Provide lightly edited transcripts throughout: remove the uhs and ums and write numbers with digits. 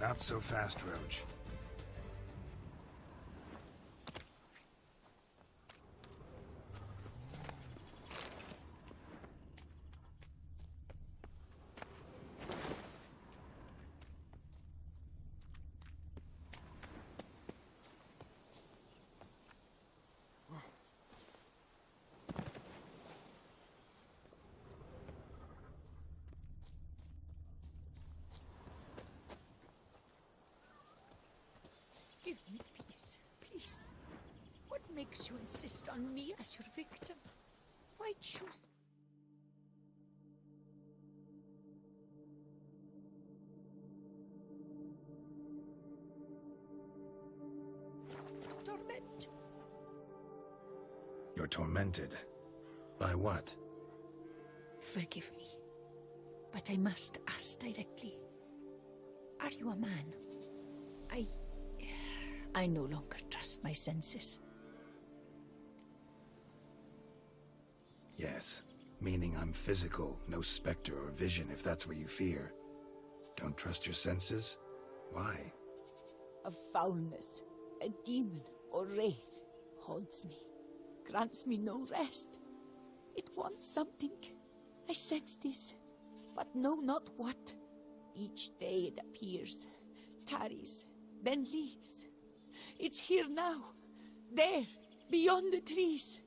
Not so fast, Roach. Give me peace, please. What makes you insist on me as your victim? Why choose... torment? You're tormented. By what? Forgive me, but I must ask directly. Are you a man? I no longer trust my senses. Yes, meaning I'm physical, no specter or vision if that's what you fear. Don't trust your senses? Why? A foulness, a demon or wraith haunts me, grants me no rest. It wants something. I sense this, but know not what. Each day it appears, tarries, then leaves. It's here now, there, beyond the trees.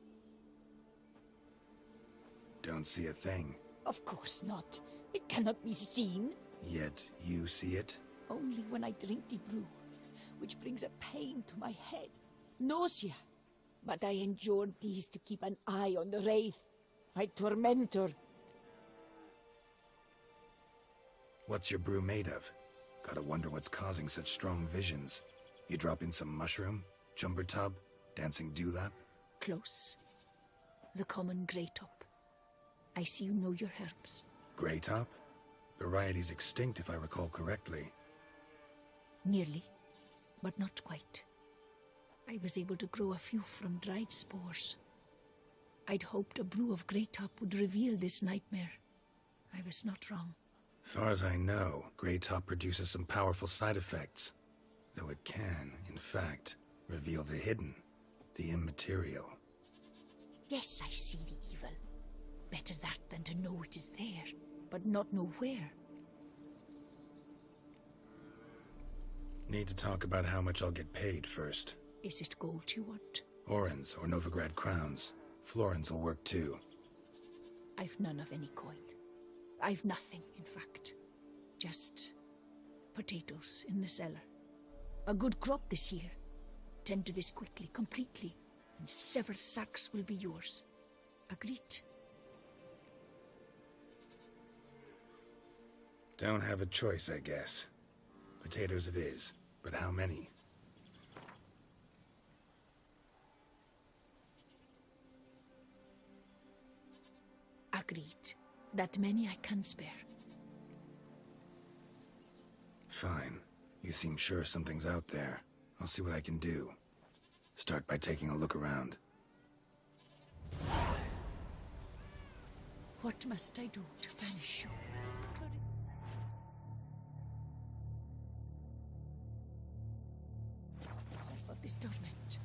Don't see a thing. Of course not. It cannot be seen. Yet you see it? Only when I drink the brew, which brings a pain to my head, nausea. But I endured these to keep an eye on the wraith, my tormentor. What's your brew made of? Gotta wonder what's causing such strong visions. You drop in some mushroom, jumper tub, dancing dewlap? Close. The common grey top. I see you know your herbs. Grey top? Variety's extinct if I recall correctly. Nearly, but not quite. I was able to grow a few from dried spores. I'd hoped a brew of grey top would reveal this nightmare. I was not wrong. As far as I know, grey top produces some powerful side effects. Though it can, in fact, reveal the hidden, the immaterial. Yes, I see the evil. Better that than to know it is there, but not know where. Need to talk about how much I'll get paid first. Is it gold you want? Orens or Novigrad crowns. Florins will work too. I've none of any coin. I've nothing, in fact. Just potatoes in the cellar. A good crop this year. Tend to this quickly, completely, and several sacks will be yours. Agreed? Don't have a choice, I guess. Potatoes it is, but how many? Agreed. That many I can spare. Fine. You seem sure something's out there. I'll see what I can do. Start by taking a look around. What must I do to banish you? Self of this torment.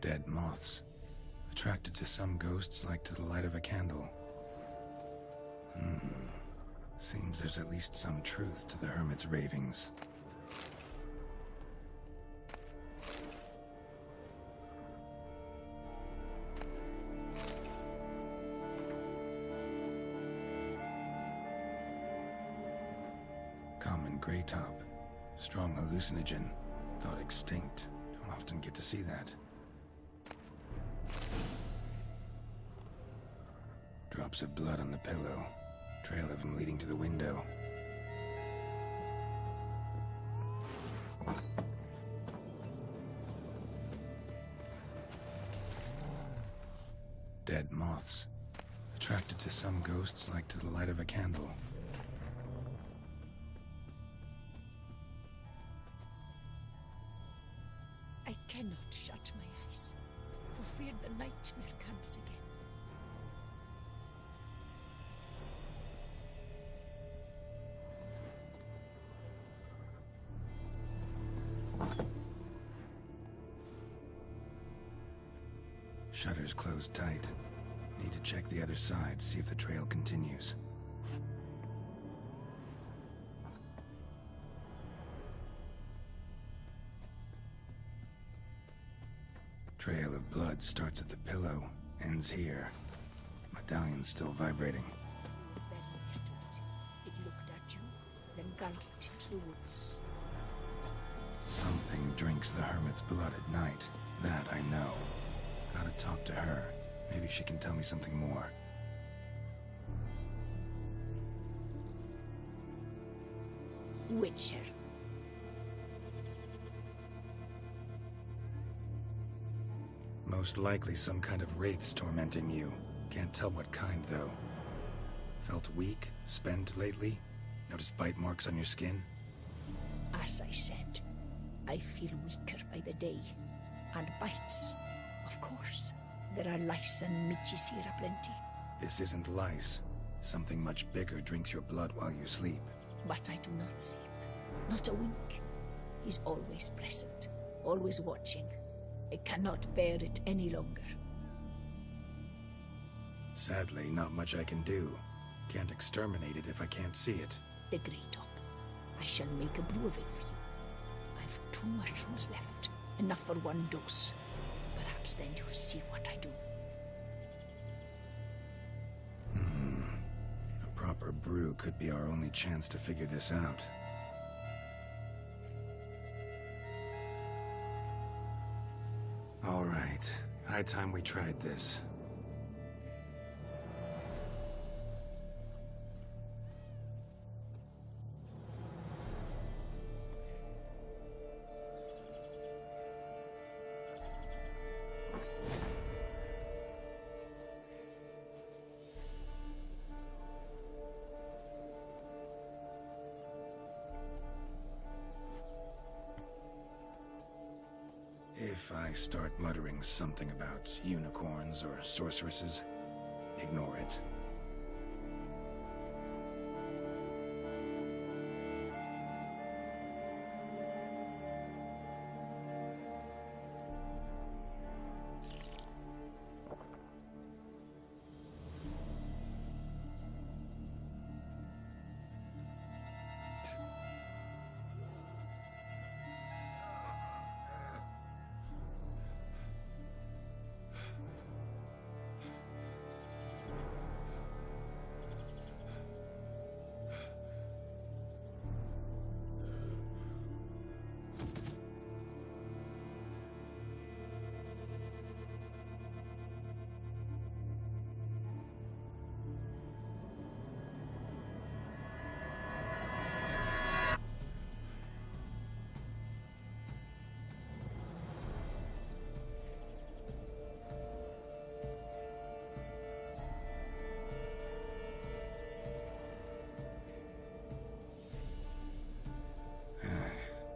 Dead moths. Attracted to some ghosts like to the light of a candle. Seems there's at least some truth to the hermit's ravings. Common grey top. Strong hallucinogen. Thought extinct. Don't often get to see that. Drops of blood on the pillow. Trail of him leading to the window. Dead moths. Attracted to some ghosts like to the light of a candle. I cannot shut my eyes. for fear the nightmare comes again. Shutters closed tight. Need to check the other side, see if the trail continues. Trail of blood starts at the pillow, ends here. Medallion's still vibrating. You were very near to it. It looked at you, then galloped into the woods. Something drinks the hermit's blood at night. That I know. Gotta talk to her. Maybe she can tell me something more. Witcher. Most likely some kind of wraiths tormenting you. Can't tell what kind, though. Felt weak, spent lately? Notice bite marks on your skin? As I said, I feel weaker by the day. And bites, of course. There are lice and midges here aplenty. This isn't lice. Something much bigger drinks your blood while you sleep. But I do not sleep. Not a wink. He's always present, always watching. I cannot bear it any longer. Sadly, not much I can do. Can't exterminate it if I can't see it. The Great Up. I shall make a brew of it for you. I've 2 mushrooms left. Enough for 1 dose. Perhaps then you'll see what I do. A proper brew could be our only chance to figure this out. All right. High time we tried this. If I start muttering something about unicorns or sorceresses, ignore it.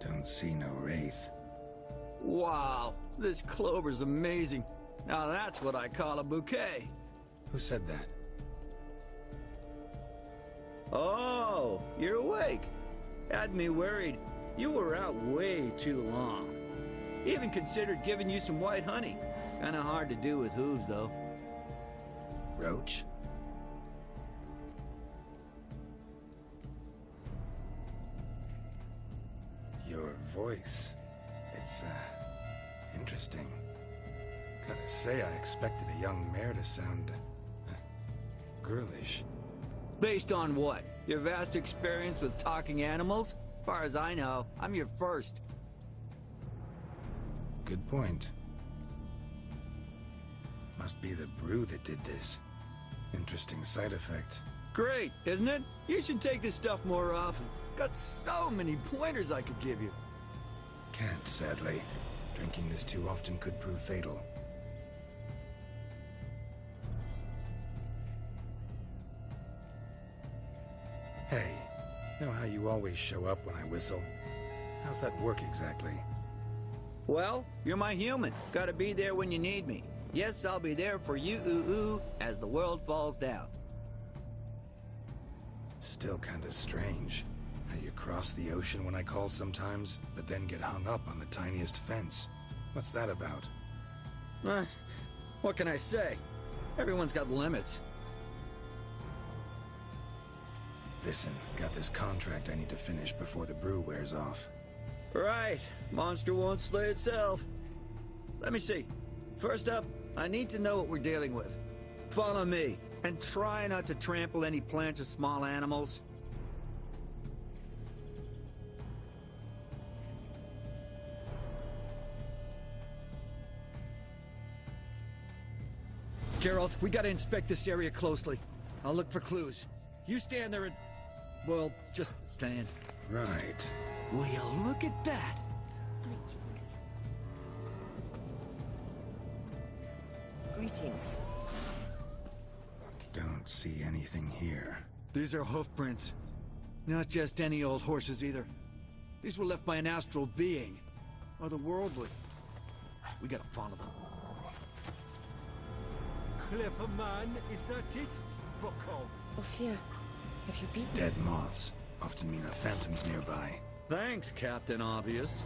Don't see no wraith. Wow, this clover's amazing. Now that's what I call a bouquet. Who said that? Oh, you're awake. Had me worried. You were out way too long. Even considered giving you some white honey. Kinda hard to do with hooves, though. Roach? Your voice. It's, interesting. Gotta say, I expected a young mare to sound, girlish. Based on what? Your vast experience with talking animals? As far as I know, I'm your first. Good point. Must be the brew that did this. Interesting side effect. Great, isn't it? You should take this stuff more often. Got so many pointers I could give you. Can't, sadly. Drinking this too often could prove fatal. Hey, know how you always show up when I whistle? How's that work exactly? Well, you're my human. Gotta be there when you need me. Yes, I'll be there for you as the world falls down. Still kinda strange. How you cross the ocean when I call sometimes, but then get hung up on the tiniest fence. What's that about? What can I say? Everyone's got limits. Listen, got this contract I need to finish before the brew wears off. Right. Monster won't slay itself. Let me see. First up, I need to know what we're dealing with. Follow me, and try not to trample any plants or small animals. Geralt, we gotta inspect this area closely. I'll look for clues. You stand there and... well, just stand. Right. Will you look at that? Greetings. Greetings. Don't see anything here. These are hoof prints. Not just any old horses either. These were left by an astral being. Otherworldly. We gotta follow them. Clever man, is that it? Bokov. Ophir, have you beaten? Dead moths often mean a phantom's nearby. Thanks, Captain Obvious.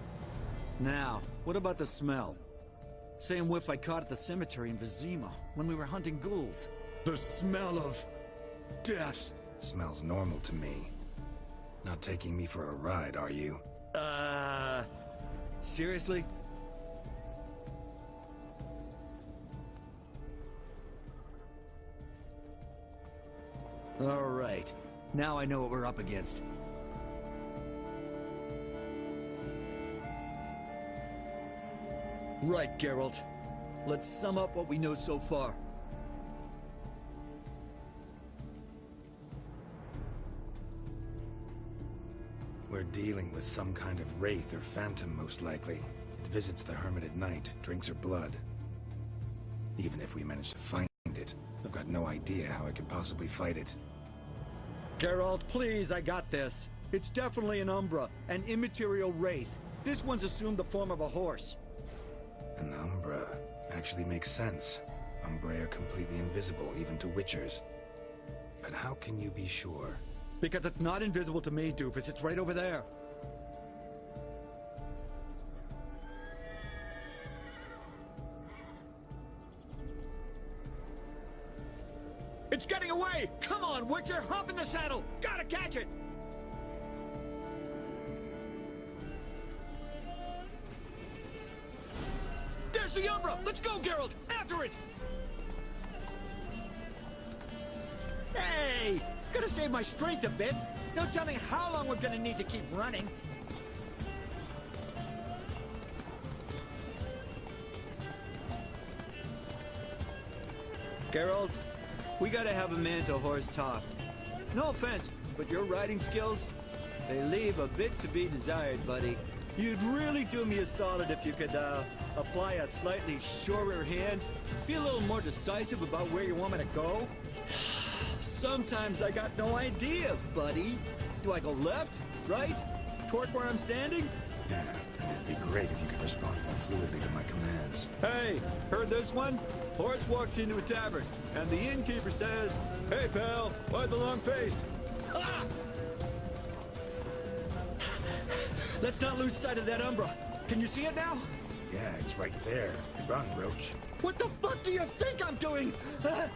Now, what about the smell? Same whiff I caught at the cemetery in Vizima when we were hunting ghouls. The smell of... death. Smells normal to me. Not taking me for a ride, are you? Seriously? All right. Now I know what we're up against. Right, Geralt. Let's sum up what we know so far. We're dealing with some kind of wraith or phantom, most likely. It visits the hermit at night, drinks her blood. Even if we manage to find it, I've got no idea how I could possibly fight it. Geralt, please, I got this. It's definitely an Umbra, an immaterial wraith. This one's assumed the form of a horse. An Umbra actually makes sense. Umbrae are completely invisible, even to Witchers. But how can you be sure? Because it's not invisible to me, Doofus. It's right over there. It's getting away! Come on, Witcher! Hop in the saddle! Gotta catch it! There's the Umbra! Let's go, Geralt! After it! Hey! Gotta save my strength a bit. Don't tell me how long we're gonna need to keep running. Geralt, we gotta have a man-to-horse talk. No offense, but your riding skills, they leave a bit to be desired, buddy. You'd really do me a solid if you could, apply a slightly surer hand. Be a little more decisive about where you want me to go. Sometimes I got no idea, buddy. Do I go left, right, toward where I'm standing? Yeah, and it'd be great if you could respond more fluidly to my commands. Hey, heard this one? Horse walks into a tavern, and the innkeeper says, "Hey, pal, why the long face?" Ah! Let's not lose sight of that Umbra. Can you see it now? Yeah, it's right there. Run, Roach. What the fuck do you think I'm doing? As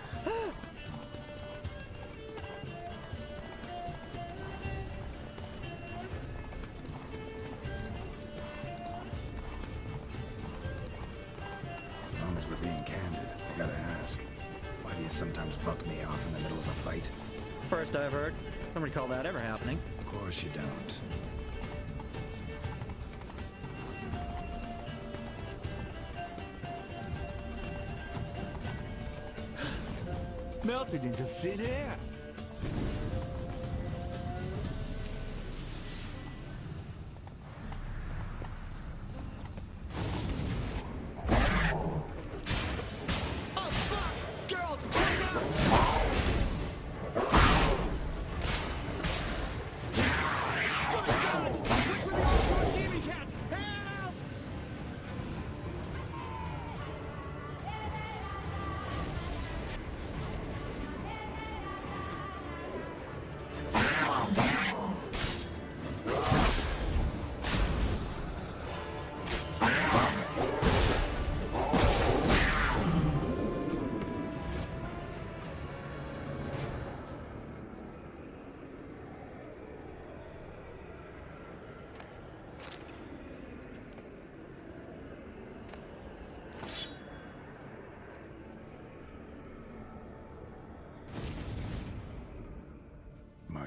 long as we're being candid, I gotta ask. Why do you sometimes buck me off in the middle of a fight? First I've heard. Don't recall that ever happening. Of course you don't. Melted into thin air. Oh, fuck! Geralt, watch out! Good gods! Which were the old poor demon cats? Help!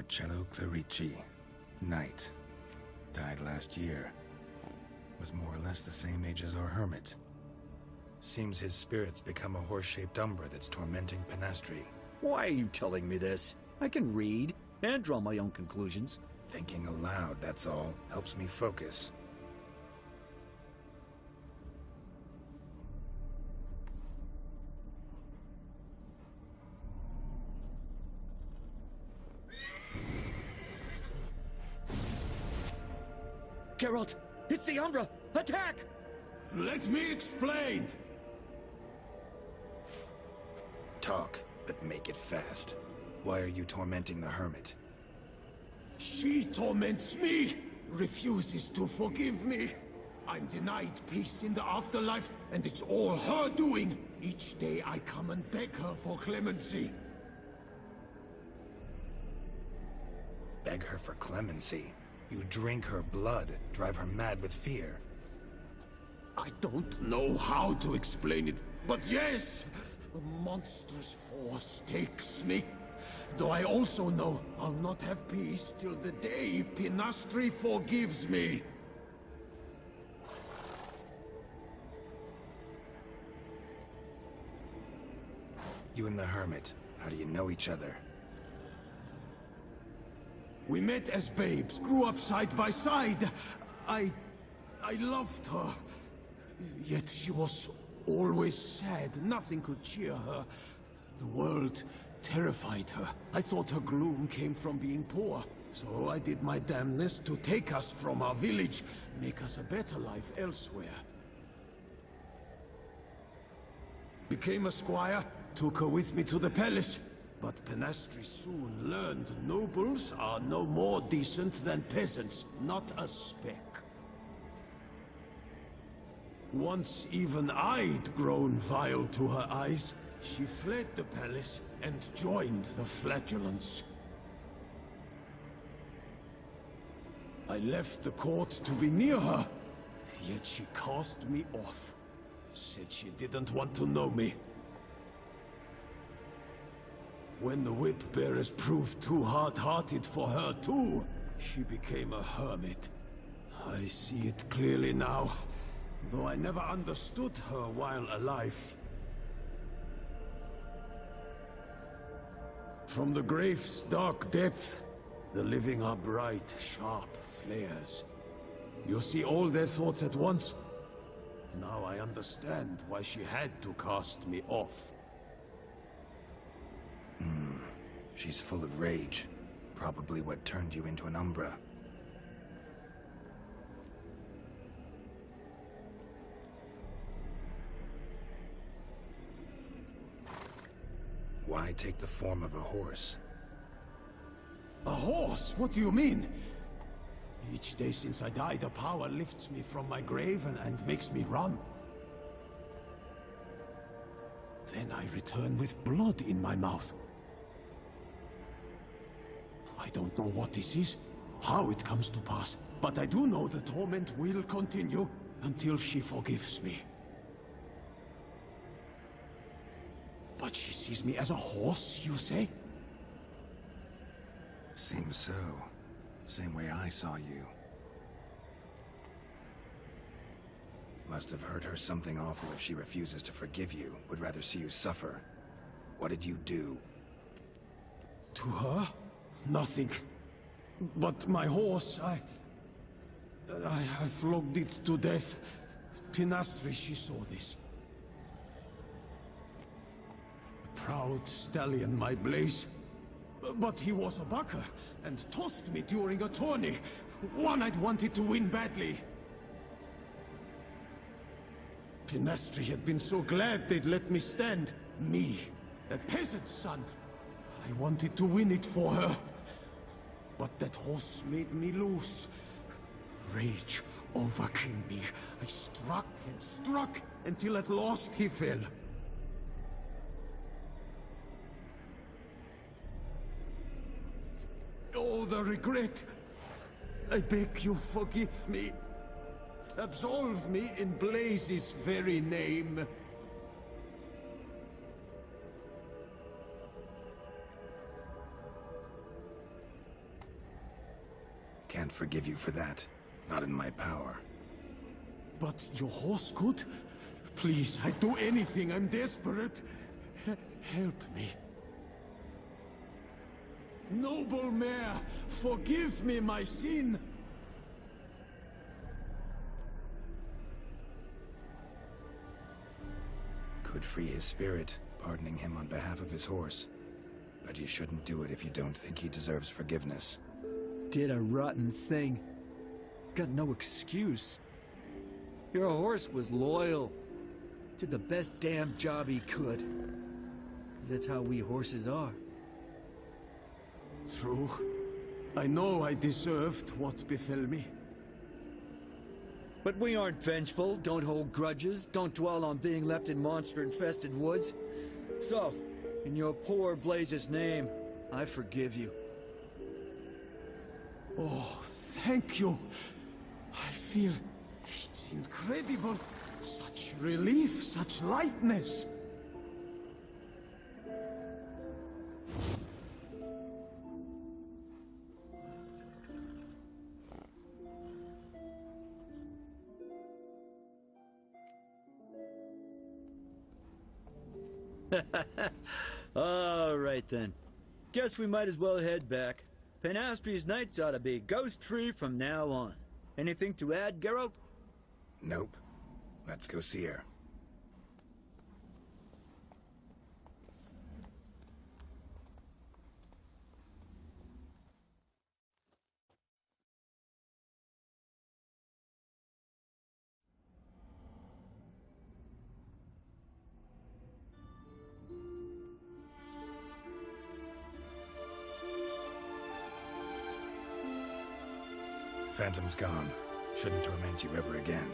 Marcello Clerici, knight. Died last year. Was more or less the same age as our hermit. Seems his spirit's become a horse-shaped umbra that's tormenting Penastri. Why are you telling me this? I can read and draw my own conclusions. Thinking aloud, that's all. Helps me focus. Geralt, it's the Umbra! Attack! Let me explain. Talk, but make it fast. Why are you tormenting the hermit? She torments me, refuses to forgive me. I'm denied peace in the afterlife, and it's all her doing. Each day I come and beg her for clemency. Beg her for clemency? You drink her blood, drive her mad with fear. I don't know how to explain it, but yes, a monstrous force takes me. Though I also know I'll not have peace till the day Penastri forgives me. You and the hermit, how do you know each other? We met as babes, grew up side by side. I loved her. Yet she was always sad. Nothing could cheer her. The world terrified her. I thought her gloom came from being poor. So I did my damnedest to take us from our village, make us a better life elsewhere. Became a squire, took her with me to the palace. But Penastri soon learned nobles are no more decent than peasants, not a speck. Once even I'd grown vile to her eyes, she fled the palace and joined the Flagellants. I left the court to be near her, yet she cast me off. Said she didn't want to know me. When the whip-bearers proved too hard-hearted for her too, she became a hermit. I see it clearly now, though I never understood her while alive. From the grave's dark depth, the living are bright, sharp flares. You see all their thoughts at once. Now I understand why she had to cast me off. She's full of rage. Probably what turned you into an Umbra. Why take the form of a horse? A horse? What do you mean? Each day since I died, a power lifts me from my grave and makes me run. Then I return with blood in my mouth. I don't know what this is, how it comes to pass, but I do know the torment will continue until she forgives me. But she sees me as a horse, you say? Seems so. Same way I saw you. Must have hurt her something awful if she refuses to forgive you, would rather see you suffer. What did you do? To her? Nothing. But my horse, I flogged it to death. Penastri, she saw this. A proud stallion, my Blaze. But he was a bucker, and tossed me during a tourney. One I'd wanted to win badly. Penastri had been so glad they'd let me stand. Me, a peasant's son. I wanted to win it for her. But that horse made me loose. Rage overcame me. I struck and struck until at last he fell. Oh, the regret. I beg you forgive me. Absolve me in Blaze's very name. can't forgive you for that. Not in my power. But your horse could? Please, I'd do anything. I'm desperate. Help me. Noble mare, forgive me my sin. Could free his spirit, pardoning him on behalf of his horse. But you shouldn't do it if you don't think he deserves forgiveness. Did a rotten thing. Got no excuse. Your horse was loyal. Did the best damn job he could. 'Cause that's how we horses are. True. I know I deserved what befell me. But we aren't vengeful, don't hold grudges, don't dwell on being left in monster-infested woods. So, in your poor Blaze's name, I forgive you. Oh, thank you. I feel it's incredible. Such relief, such lightness. All right then. Guess we might as well head back. Penastri's nights ought to be ghost-free from now on. Anything to add, Geralt? Nope. Let's go see her. Phantom's gone. Shouldn't torment you ever again.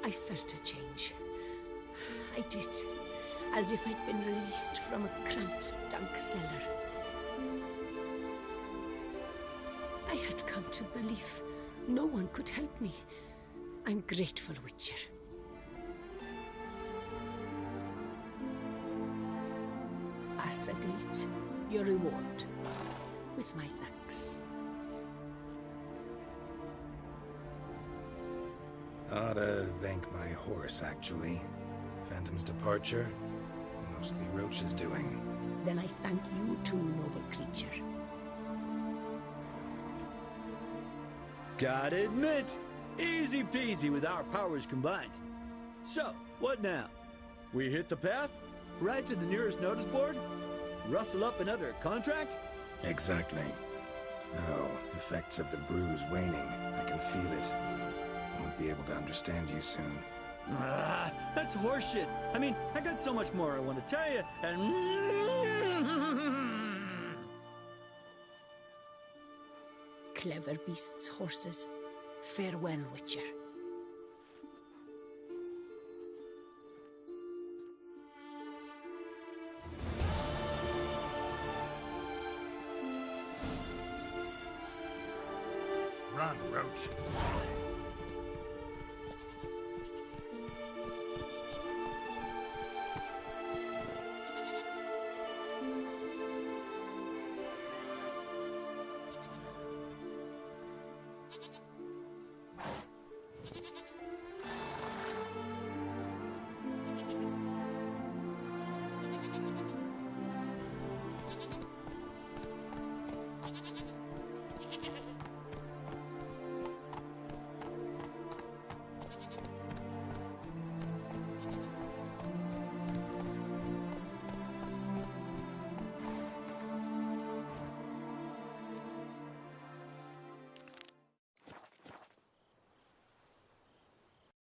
I felt a change. I did. As if I'd been released from a cramped, dank cellar. I had come to believe no one could help me. I'm grateful, Witcher. As agreed, your reward. With my thanks. Ought to thank my horse, actually. Phantom's departure, mostly Roach's doing. Then I thank you too, noble creature. Gotta admit, easy peasy with our powers combined. So, what now? We hit the path? Right to the nearest notice board? Rustle up another contract? Exactly. Oh, effects of the bruise waning. I can feel it. Won't be able to understand you soon. Ah, that's horseshit. I mean, I got so much more I want to tell you, and... Clever beasts, horses. Farewell, Witcher. Run, Roach.